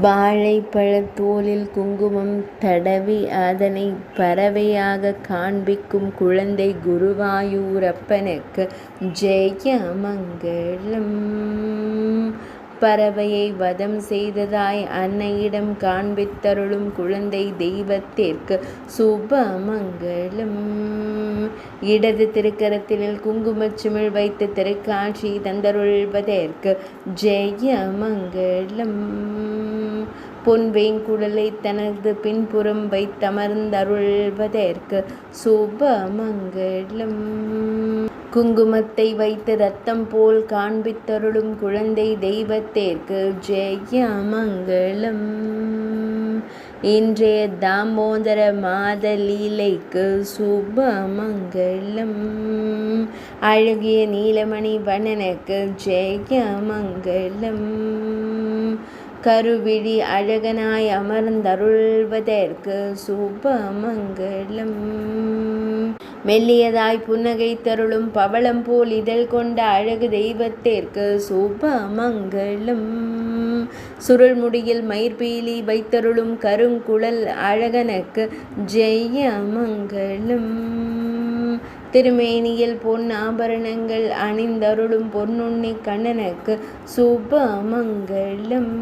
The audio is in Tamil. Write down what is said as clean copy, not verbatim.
வாழைப்பழத் தோலில் குங்குமம் தடவி அதனை பறவையாக காண்பிக்கும் குழந்தை குருவாயூரப்பனுக்கு ஜெயமங்களம். பறவையை வதம் செய்ததாய் அன்னையிடம் காண்பித்தருளும் குழந்தை தெய்வத்திற்கு சுபமங்களம். இடது திருக்கரத்தில் குங்குமச்சிமிழ் வைத்து திருக்காட்சி தந்தருள்வதற்கு ஜெயமங்களம். பொன்வேங்குழலை தனது பின்புறம் வைத்தமர்ந்தருள்வதற்கு சுபமங்களம். குங்குமத்தை வைத்து ரத்தம் போல் காண்பித்தருளும் குழந்தை தெய்வத்திற்கு ஜெயமங்களம். இன்றைய தாமோதர மாத லீலைக்கு சுபமங்களம். அழகிய நீலமணி வண்ணனுக்கு ஜெயமங்களம். கருவிழி அழகனாய் அமர்ந்தருள்வதற்கு சுபமங்களம். மெல்லியதாய் புன்னகை தருளும் பவளம் போல் இதழ் கொண்ட அழகு தெய்வத்திற்கு சுபமங்களம். சுருள்முடியில் மயிர்பீலி வைத்தருளும் கருங்குழல் அழகனுக்கு ஜெயமங்களம். திருமேனியில் பொன் ஆபரணங்கள் அணிந்தருளும் பொன்னுண்ணி கண்ணனுக்கு சுபமங்களம்.